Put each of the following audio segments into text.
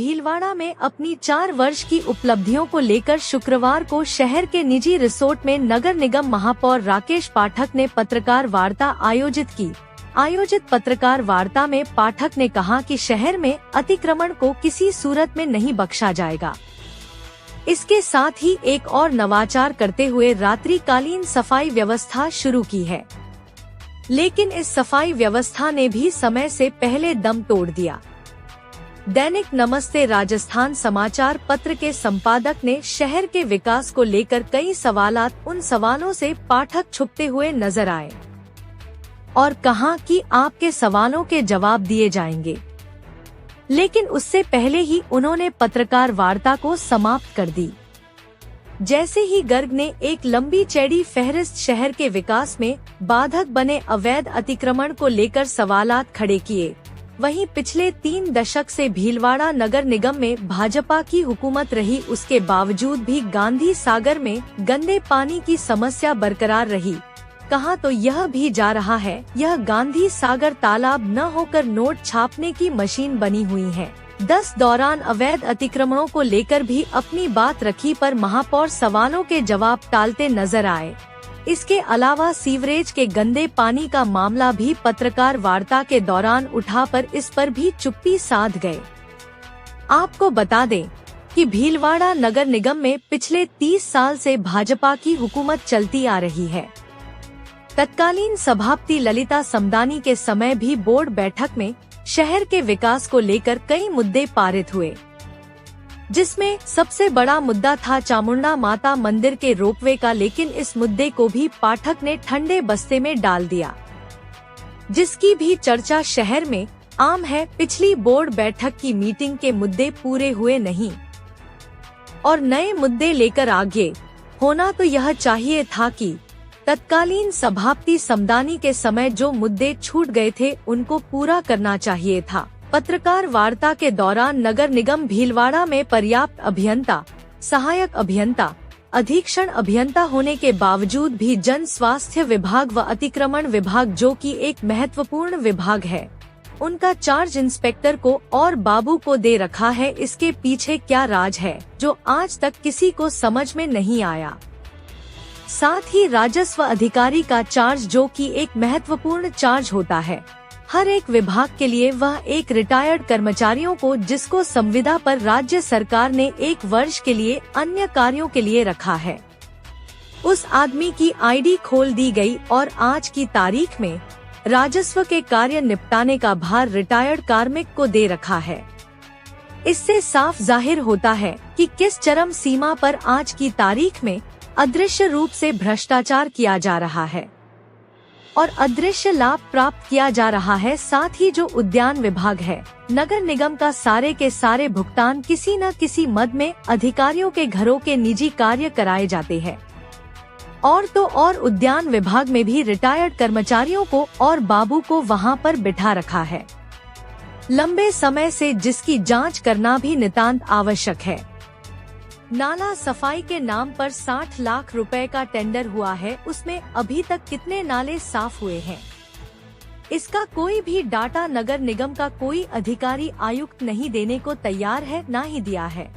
भीलवाड़ा में अपनी 4 वर्ष की उपलब्धियों को लेकर शुक्रवार को शहर के निजी रिसोर्ट में नगर निगम महापौर राकेश पाठक ने पत्रकार वार्ता आयोजित की। आयोजित पत्रकार वार्ता में पाठक ने कहा कि शहर में अतिक्रमण को किसी सूरत में नहीं बख्शा जाएगा। इसके साथ ही एक और नवाचार करते हुए रात्रिकालीन सफाई व्यवस्था शुरू की है, लेकिन इस सफाई व्यवस्था ने भी समय से पहले दम तोड़ दिया। दैनिक नमस्ते राजस्थान समाचार पत्र के संपादक ने शहर के विकास को लेकर कई सवालात, उन सवालों से पाठक छुपते हुए नजर आए और कहा कि आपके सवालों के जवाब दिए जाएंगे, लेकिन उससे पहले ही उन्होंने पत्रकार वार्ता को समाप्त कर दी। जैसे ही गर्ग ने एक लंबी चौड़ी फहरिस्त शहर के विकास में बाधक बने अवैध अतिक्रमण को लेकर सवालात खड़े किए, वहीं पिछले 3 दशक से भीलवाड़ा नगर निगम में भाजपा की हुकूमत रही, उसके बावजूद भी गांधी सागर में गंदे पानी की समस्या बरकरार रही। कहा तो यह भी जा रहा है, यह गांधी सागर तालाब न होकर नोट छापने की मशीन बनी हुई है। 10 दौरान अवैध अतिक्रमणों को लेकर भी अपनी बात रखी, पर महापौर सवालों के जवाब टालते नजर आए। इसके अलावा सीवरेज के गंदे पानी का मामला भी पत्रकार वार्ता के दौरान उठा, पर इस पर भी चुप्पी साध गए। आपको बता दें कि भीलवाड़ा नगर निगम में पिछले 30 साल से भाजपा की हुकूमत चलती आ रही है। तत्कालीन सभापति ललिता समदानी के समय भी बोर्ड बैठक में शहर के विकास को लेकर कई मुद्दे पारित हुए, जिसमें सबसे बड़ा मुद्दा था चामुंडा माता मंदिर के रोपवे का, लेकिन इस मुद्दे को भी पाठक ने ठंडे बस्ते में डाल दिया, जिसकी भी चर्चा शहर में आम है। पिछली बोर्ड बैठक की मीटिंग के मुद्दे पूरे हुए नहीं और नए मुद्दे लेकर आगे होना तो यह चाहिए था कि तत्कालीन सभापति समदानी के समय जो मुद्दे छूट गए थे उनको पूरा करना चाहिए था। पत्रकार वार्ता के दौरान नगर निगम भीलवाड़ा में पर्याप्त अभियंता, सहायक अभियंता, अधीक्षण अभियंता होने के बावजूद भी जन स्वास्थ्य विभाग व अतिक्रमण विभाग, जो कि एक महत्वपूर्ण विभाग है, उनका चार्ज इंस्पेक्टर को और बाबू को दे रखा है। इसके पीछे क्या राज है जो आज तक किसी को समझ में नहीं आया। साथ ही राजस्व अधिकारी का चार्ज, जो कि एक महत्वपूर्ण चार्ज होता है हर एक विभाग के लिए, वह एक रिटायर्ड कर्मचारियों को, जिसको संविदा पर राज्य सरकार ने 1 वर्ष के लिए अन्य कार्यों के लिए रखा है, उस आदमी की आईडी खोल दी गई और आज की तारीख में राजस्व के कार्य निपटाने का भार रिटायर्ड कार्मिक को दे रखा है। इससे साफ जाहिर होता है कि किस चरम सीमा पर आज की तारीख में अदृश्य रूप से भ्रष्टाचार किया जा रहा है और अदृश्य लाभ प्राप्त किया जा रहा है। साथ ही जो उद्यान विभाग है, नगर निगम का सारे के सारे भुगतान किसी न किसी मद में अधिकारियों के घरों के निजी कार्य कराए जाते हैं। और तो और उद्यान विभाग में भी रिटायर्ड कर्मचारियों को और बाबू को वहां पर बिठा रखा है लंबे समय से, जिसकी जांच करना भी नितांत आवश्यक है। नाला सफाई के नाम पर 60 लाख रुपए का टेंडर हुआ है, उसमें अभी तक कितने नाले साफ हुए हैं, इसका कोई भी डाटा नगर निगम का कोई अधिकारी आयुक्त नहीं देने को तैयार है, ना ही दिया है।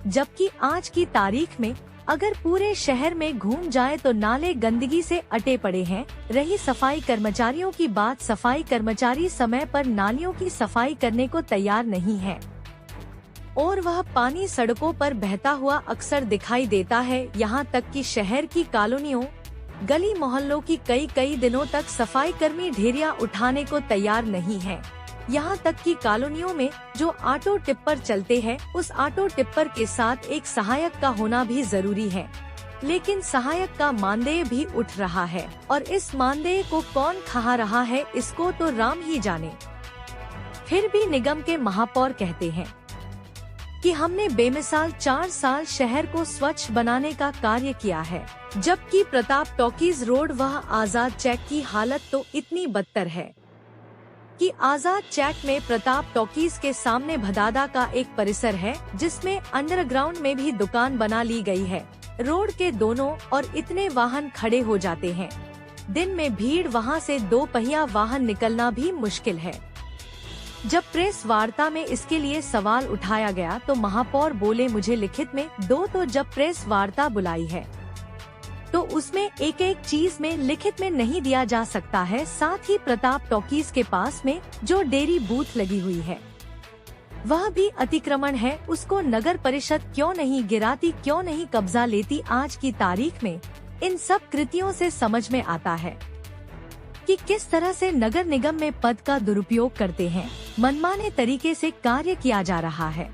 जबकि आज की तारीख में अगर पूरे शहर में घूम जाए तो नाले गंदगी से अटे पड़े हैं। रही सफाई कर्मचारियों की बात, सफाई कर्मचारी समय पर नालियों की सफाई करने को तैयार नहीं है और वह पानी सड़कों पर बहता हुआ अक्सर दिखाई देता है। यहाँ तक कि शहर की कॉलोनियों, गली मोहल्लों की कई दिनों तक सफाई कर्मी ढेरिया उठाने को तैयार नहीं है। यहाँ तक कि कॉलोनियों में जो ऑटो टिप्पर चलते हैं, उस ऑटो टिप्पर के साथ एक सहायक का होना भी जरूरी है, लेकिन सहायक का मानदेय भी उठ रहा है और इस मानदेय को कौन खा रहा है, इसको तो राम ही जाने। फिर भी निगम के महापौर कहते हैं कि हमने बेमिसाल 4 साल शहर को स्वच्छ बनाने का कार्य किया है, जबकि प्रताप टॉकीज रोड व आजाद चौक की हालत तो इतनी बदतर है कि आजाद चौक में प्रताप टॉकीज के सामने भदादा का एक परिसर है, जिसमें अंडरग्राउंड में भी दुकान बना ली गई है। रोड के दोनों और इतने वाहन खड़े हो जाते हैं, दिन में भीड़, वहां से 2 पहिया वाहन निकलना भी मुश्किल है। जब प्रेस वार्ता में इसके लिए सवाल उठाया गया तो महापौर बोले, मुझे लिखित में दो। तो जब प्रेस वार्ता बुलाई है तो उसमें एक एक चीज में लिखित में नहीं दिया जा सकता है। साथ ही प्रताप टॉकीज के पास में जो डेयरी बूथ लगी हुई है वह भी अतिक्रमण है, उसको नगर परिषद क्यों नहीं गिराती, क्यों नहीं कब्जा लेती। आज की तारीख में इन सब कृतियों से समझ में आता है कि किस तरह से नगर निगम में पद का दुरुपयोग करते हैं, मनमाने तरीके से कार्य किया जा रहा है।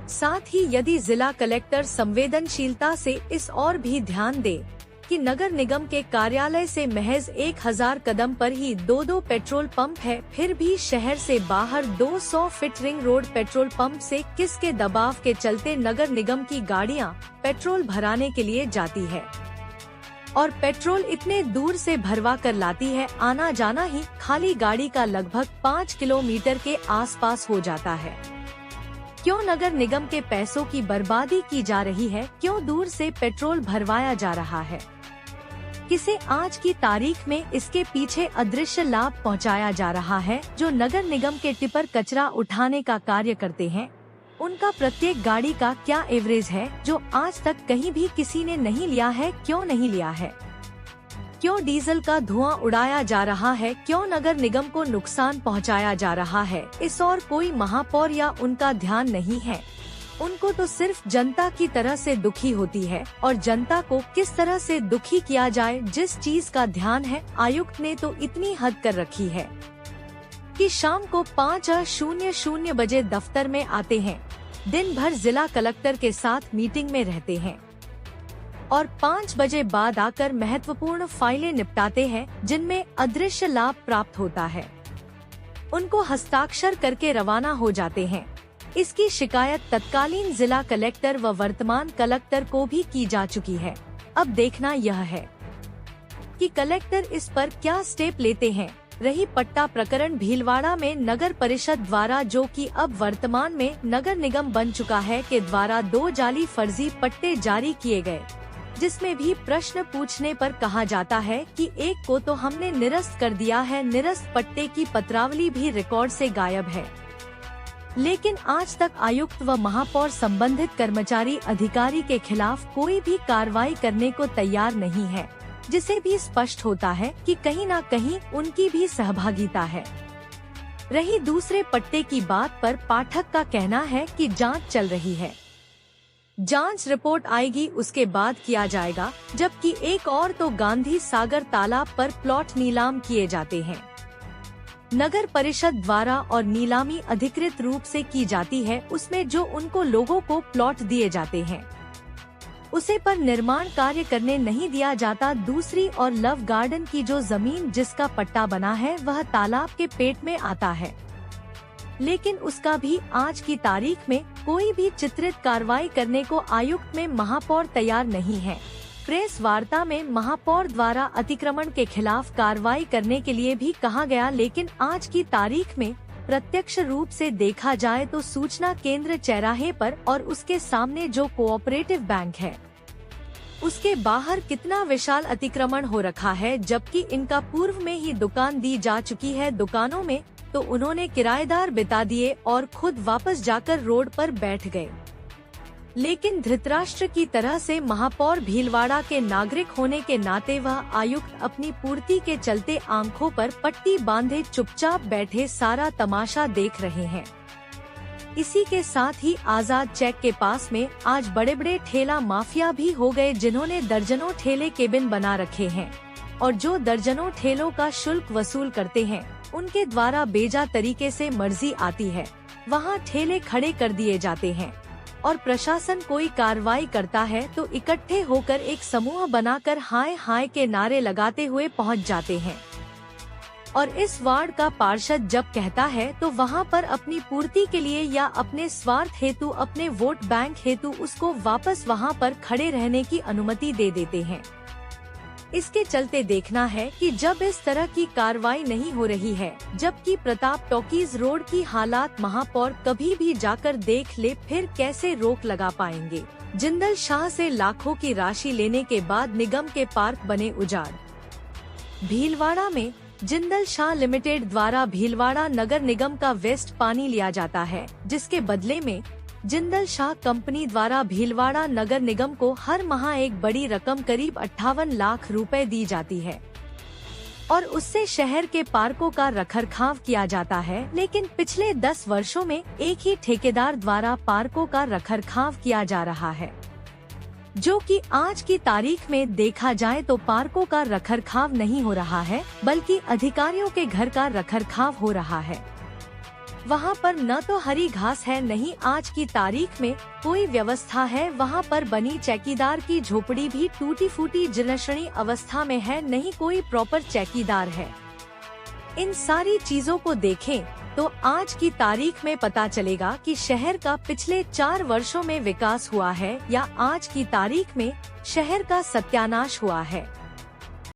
साथ ही यदि जिला कलेक्टर संवेदनशीलता से इस और भी ध्यान दे कि नगर निगम के कार्यालय से महज 1000 कदम पर ही 2 पेट्रोल पंप है, फिर भी शहर से बाहर 200 feet ring road petrol pump से किसके दबाव के चलते नगर निगम की गाड़ियां पेट्रोल भराने के लिए जाती है और पेट्रोल इतने दूर से भरवा कर लाती है, आना जाना ही खाली गाड़ी का लगभग 5 किलोमीटर के आसपास हो जाता है। क्यों नगर निगम के पैसों की बर्बादी की जा रही है, क्यों दूर से पेट्रोल भरवाया जा रहा है, किसे आज की तारीख में इसके पीछे अदृश्य लाभ पहुंचाया जा रहा है। जो नगर निगम के टिपर कचरा उठाने का कार्य करते हैं, उनका प्रत्येक गाड़ी का क्या एवरेज है जो आज तक कहीं भी किसी ने नहीं लिया है, क्यों नहीं लिया है। क्यों डीजल का धुआं उड़ाया जा रहा है, क्यों नगर निगम को नुकसान पहुंचाया जा रहा है, इस और कोई महापौर या उनका ध्यान नहीं है। उनको तो सिर्फ जनता की तरह से दुखी होती है और जनता को किस तरह से दुखी किया जाए, जिस चीज का ध्यान है आयुक्त ने तो इतनी हद कर रखी है कि शाम को 5:00 बजे दफ्तर में आते हैं, दिन भर जिला कलेक्टर के साथ मीटिंग में रहते हैं और 5 बजे बाद आकर महत्वपूर्ण फाइलें निपटाते हैं जिनमें अदृश्य लाभ प्राप्त होता है। उनको हस्ताक्षर करके रवाना हो जाते हैं। इसकी शिकायत तत्कालीन जिला कलेक्टर व वर्तमान कलेक्टर को भी की जा चुकी है। अब देखना यह है कि कलेक्टर इस पर क्या स्टेप लेते हैं। रही पट्टा प्रकरण भीलवाड़ा में नगर परिषद द्वारा, जो कि अब वर्तमान में नगर निगम बन चुका है, के द्वारा 2 जाली फर्जी पट्टे जारी किए गए, जिसमें भी प्रश्न पूछने पर कहा जाता है कि एक को तो हमने निरस्त कर दिया है, निरस्त पट्टे की पत्रावली भी रिकॉर्ड से गायब है। लेकिन आज तक आयुक्त व महापौर संबंधित कर्मचारी अधिकारी के खिलाफ कोई भी कार्रवाई करने को तैयार नहीं है, जिसे भी स्पष्ट होता है कि कहीं न कहीं उनकी भी सहभागिता है। रही दूसरे पट्टे की बात पर पाठक का कहना है कि जांच चल रही है, जांच रिपोर्ट आएगी उसके बाद किया जाएगा। जबकि एक और तो गांधी सागर तालाब पर प्लॉट नीलाम किए जाते हैं नगर परिषद द्वारा और नीलामी अधिकृत रूप से की जाती है। उसमें जो उनको लोगों को प्लॉट दिए जाते हैं उसे पर निर्माण कार्य करने नहीं दिया जाता। दूसरी और लव गार्डन की जो जमीन जिसका पट्टा बना है वह तालाब के पेट में आता है, लेकिन उसका भी आज की तारीख में कोई भी चित्रित कार्रवाई करने को आयुक्त में महापौर तैयार नहीं है। प्रेस वार्ता में महापौर द्वारा अतिक्रमण के खिलाफ कार्रवाई करने के लिए भी कहा गया, लेकिन आज की तारीख में प्रत्यक्ष रूप से देखा जाए तो सूचना केंद्र चौराहे पर और उसके सामने जो कोऑपरेटिव बैंक है उसके बाहर कितना विशाल अतिक्रमण हो रखा है, जबकि इनका पूर्व में ही दुकान दी जा चुकी है। दुकानों में तो उन्होंने किराएदार बिता दिए और खुद वापस जाकर रोड पर बैठ गए। लेकिन धृतराष्ट्र की तरह से महापौर भीलवाड़ा के नागरिक होने के नाते वह आयुक्त अपनी पूर्ति के चलते आंखों पर पट्टी बांधे चुपचाप बैठे सारा तमाशा देख रहे हैं। इसी के साथ ही आजाद चेक के पास में आज बड़े बड़े ठेला माफिया भी हो गए, जिन्होंने दर्जनों ठेले केबिन बना रखे हैं और जो दर्जनों ठेलों का शुल्क वसूल करते हैं उनके द्वारा बेजा तरीके से मर्जी आती है वहां ठेले खड़े कर दिए जाते हैं और प्रशासन कोई कार्रवाई करता है तो इकट्ठे होकर एक समूह बनाकर हाय हाय के नारे लगाते हुए पहुंच जाते हैं। और इस वार्ड का पार्षद जब कहता है तो वहां पर अपनी पूर्ति के लिए या अपने स्वार्थ हेतु, अपने वोट बैंक हेतु उसको वापस वहां पर खड़े रहने की अनुमति दे देते हैं। इसके चलते देखना है कि जब इस तरह की कार्रवाई नहीं हो रही है, जबकि प्रताप टॉकीज रोड की हालात महापौर कभी भी जाकर देख ले, फिर कैसे रोक लगा पाएंगे। जिंदल शाह से लाखों की राशि लेने के बाद निगम के पार्क बने उजाड़। भीलवाड़ा में जिंदल शाह लिमिटेड द्वारा भीलवाड़ा नगर निगम का वेस्ट पानी लिया जाता है, जिसके बदले में जिंदल शाह कंपनी द्वारा भीलवाड़ा नगर निगम को हर माह एक बड़ी रकम करीब 58 लाख रुपए दी जाती है और उससे शहर के पार्कों का रखरखाव किया जाता है। लेकिन पिछले 10 वर्षों में एक ही ठेकेदार द्वारा पार्कों का रखरखाव किया जा रहा है, जो कि आज की तारीख में देखा जाए तो पार्कों का रखरखाव नहीं हो रहा है, बल्कि अधिकारियों के घर का रखरखाव हो रहा है। वहाँ पर न तो हरी घास है, नहीं आज की तारीख में कोई व्यवस्था है। वहाँ पर बनी चौकीदार की झोपड़ी भी टूटी फूटी जीर्णशीर्ण अवस्था में है, नहीं कोई प्रॉपर चौकीदार है। इन सारी चीजों को देखें तो आज की तारीख में पता चलेगा कि शहर का पिछले 4 वर्षों में विकास हुआ है या आज की तारीख में शहर का सत्यानाश हुआ है।